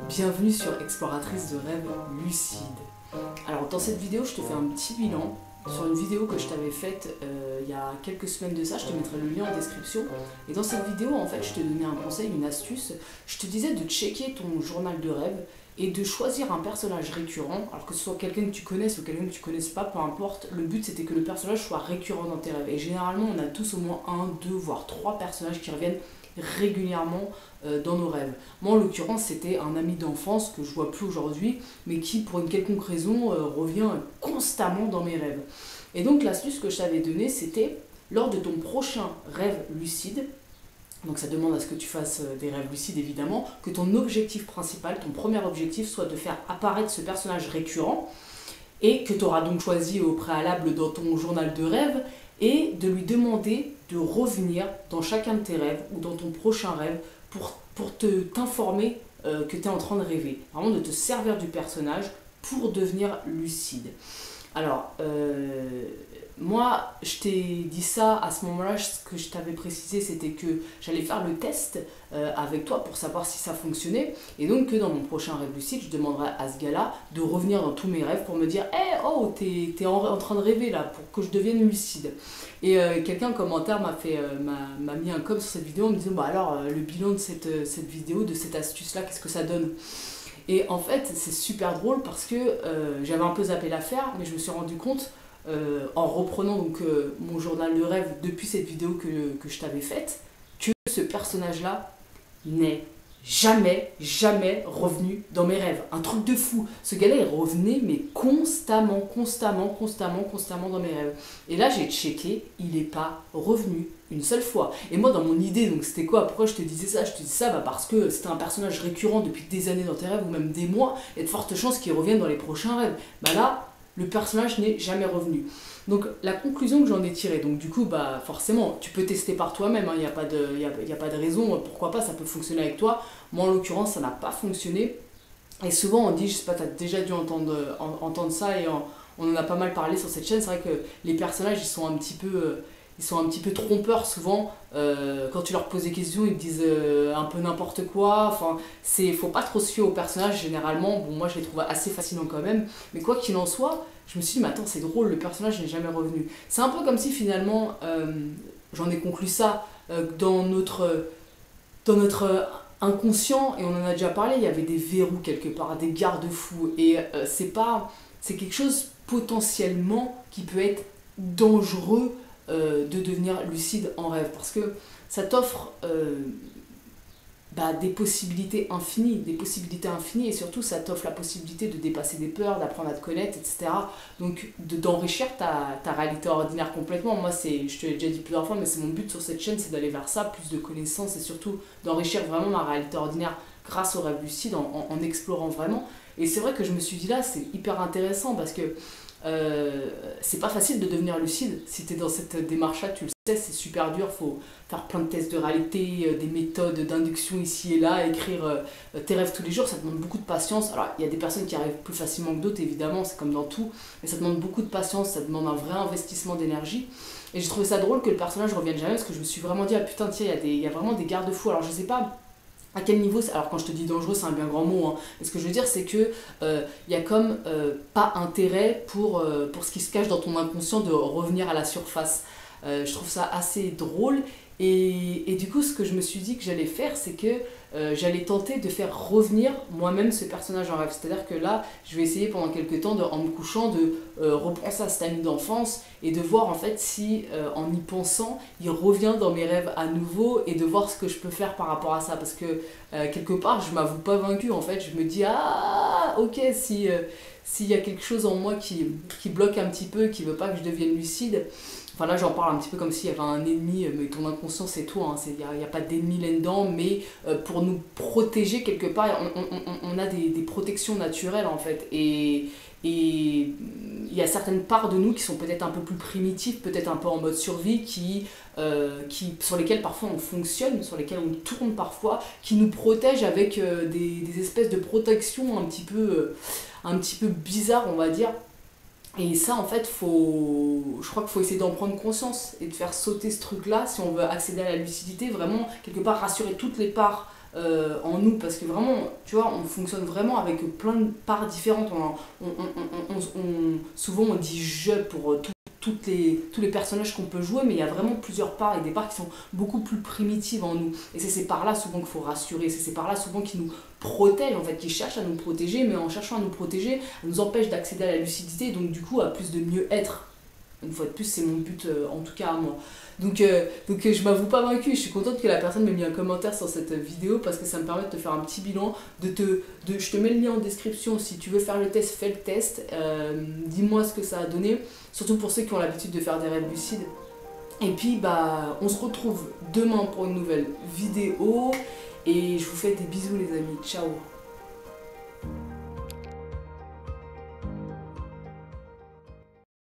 Bienvenue sur Exploratrice de rêves lucides. Alors dans cette vidéo, je te fais un petit bilan sur une vidéo que je t'avais faite il y a quelques semaines de ça. Je te mettrai le lien en description. Et dans cette vidéo, en fait, je te donnais un conseil, une astuce. Je te disais de checker ton journal de rêve et de choisir un personnage récurrent. Alors que ce soit quelqu'un que tu connaisses ou quelqu'un que tu connaisses pas, peu importe. Le but, c'était que le personnage soit récurrent dans tes rêves. Et généralement, on a tous au moins un, deux, voire trois personnages qui reviennent régulièrement dans nos rêves. Moi en l'occurrence c'était un ami d'enfance que je vois plus aujourd'hui mais qui pour une quelconque raison revient constamment dans mes rêves. Et donc l'astuce que je t'avais donnée c'était lors de ton prochain rêve lucide, donc ça demande à ce que tu fasses des rêves lucides évidemment, que ton objectif principal, ton premier objectif soit de faire apparaître ce personnage récurrent et que tu auras donc choisi au préalable dans ton journal de rêve et de lui demander de revenir dans chacun de tes rêves ou dans ton prochain rêve pour t'informer que tu es en train de rêver. Vraiment de te servir du personnage pour devenir lucide. Alors, moi, je t'ai dit ça à ce moment-là, ce que je t'avais précisé, c'était que j'allais faire le test avec toi pour savoir si ça fonctionnait. Et donc que dans mon prochain rêve lucide, je demanderai à ce gars-là de revenir dans tous mes rêves pour me dire hey, « Oh, t'es en train de rêver là, pour que je devienne lucide. » Et quelqu'un en commentaire m'a mis un com sur cette vidéo en me disant bah alors, le bilan de cette vidéo, de cette astuce-là, qu'est-ce que ça donne? Et en fait, c'est super drôle parce que j'avais un peu zappé l'affaire, mais je me suis rendu compte en reprenant donc, mon journal de rêve depuis cette vidéo que je t'avais faite, que ce personnage-là n'est jamais revenu dans mes rêves. Un truc de fou. Ce gars-là, il revenait, mais constamment dans mes rêves. Et là, j'ai checké, il n'est pas revenu une seule fois. Et moi, dans mon idée, donc c'était quoi? Pourquoi je te disais ça? Je te dis ça parce que c'était un personnage récurrent depuis des années dans tes rêves, ou même des mois, et de fortes chances qu'il revienne dans les prochains rêves. Bah là, le personnage n'est jamais revenu. Donc la conclusion que j'en ai tirée, donc du coup bah forcément tu peux tester par toi-même, il n'y a pas de raison, pourquoi pas, ça peut fonctionner avec toi. Moi en l'occurrence ça n'a pas fonctionné. Et souvent on dit, je sais pas, tu as déjà dû entendre ça et on en a pas mal parlé sur cette chaîne, c'est vrai que les personnages ils sont un petit peu trompeurs souvent, quand tu leur poses des questions ils te disent un peu n'importe quoi, enfin faut pas trop se fier aux personnages généralement, bon moi je les trouve assez fascinants quand même, mais quoi qu'il en soit, je me suis dit mais attends c'est drôle, le personnage n'est jamais revenu. C'est un peu comme si finalement, j'en ai conclu ça, dans notre inconscient, et on en a déjà parlé, il y avait des verrous quelque part, des garde-fous, et c'est quelque chose potentiellement qui peut être dangereux de devenir lucide en rêve, parce que ça t'offre des possibilités infinies, et surtout ça t'offre la possibilité de dépasser des peurs, d'apprendre à te connaître, etc. Donc d'enrichir ta réalité ordinaire complètement. Moi, je te l'ai déjà dit plusieurs fois, mais c'est mon but sur cette chaîne, c'est d'aller vers ça, plus de connaissances, et surtout d'enrichir vraiment ma réalité ordinaire grâce au rêve lucide, en explorant vraiment. Et c'est vrai que je me suis dit là, c'est hyper intéressant, parce que c'est pas facile de devenir lucide. Si tu es dans cette démarche-là, tu le sais, c'est super dur. Faut faire plein de tests de réalité, des méthodes d'induction ici et là, écrire tes rêves tous les jours. Ça demande beaucoup de patience. Alors, il y a des personnes qui arrivent plus facilement que d'autres, évidemment, c'est comme dans tout. Mais ça demande beaucoup de patience, ça demande un vrai investissement d'énergie. Et j'ai trouvé ça drôle que le personnage revienne jamais, parce que je me suis vraiment dit, ah putain, tiens, il y a vraiment des garde-fous. Alors, je sais pas à quel niveau, alors quand je te dis dangereux c'est un bien grand mot, hein. Mais ce que je veux dire c'est que y a comme pas intérêt pour ce qui se cache dans ton inconscient de revenir à la surface. Je trouve ça assez drôle, et du coup ce que je me suis dit que j'allais faire c'est que j'allais tenter de faire revenir moi-même ce personnage en rêve. C'est-à-dire que là je vais essayer pendant quelques temps en me couchant de repenser à cet ami d'enfance et de voir en fait si en y pensant il revient dans mes rêves à nouveau, et de voir ce que je peux faire par rapport à ça, parce que quelque part je m'avoue pas vaincue en fait. Je me dis ah ok, s'il y a quelque chose en moi qui bloque un petit peu, qui veut pas que je devienne lucide. Enfin là j'en parle un petit peu comme s'il y avait un ennemi, mais ton inconscient c'est toi, il n'y a pas d'ennemi là-dedans, mais pour nous protéger quelque part, on a des protections naturelles en fait, et il y a certaines parts de nous qui sont peut-être un peu plus primitives, peut-être un peu en mode survie, sur lesquelles parfois on fonctionne, sur lesquelles on tourne parfois, qui nous protègent avec des espèces de protections un petit peu bizarres on va dire. Et ça, en fait, je crois qu'il faut essayer d'en prendre conscience et de faire sauter ce truc-là si on veut accéder à la lucidité, vraiment, quelque part, rassurer toutes les parts en nous, parce que vraiment, tu vois, on fonctionne vraiment avec plein de parts différentes. Souvent on dit je pour tous les personnages qu'on peut jouer, mais il y a vraiment plusieurs parts et des parts qui sont beaucoup plus primitives en nous. Et c'est ces parts-là souvent qu'il faut rassurer, c'est ces parts-là souvent qui nous protègent, en fait, qui cherchent à nous protéger, mais en cherchant à nous protéger, elles nous empêchent d'accéder à la lucidité, donc du coup à plus de mieux-être. Une fois de plus, c'est mon but, en tout cas à moi. Donc je m'avoue pas vaincue, je suis contente que la personne m'ait mis un commentaire sur cette vidéo parce que ça me permet de te faire un petit bilan, je te mets le lien en description si tu veux faire le test, fais le test, dis-moi ce que ça a donné, surtout pour ceux qui ont l'habitude de faire des rêves lucides. Et puis bah on se retrouve demain pour une nouvelle vidéo et je vous fais des bisous les amis, ciao.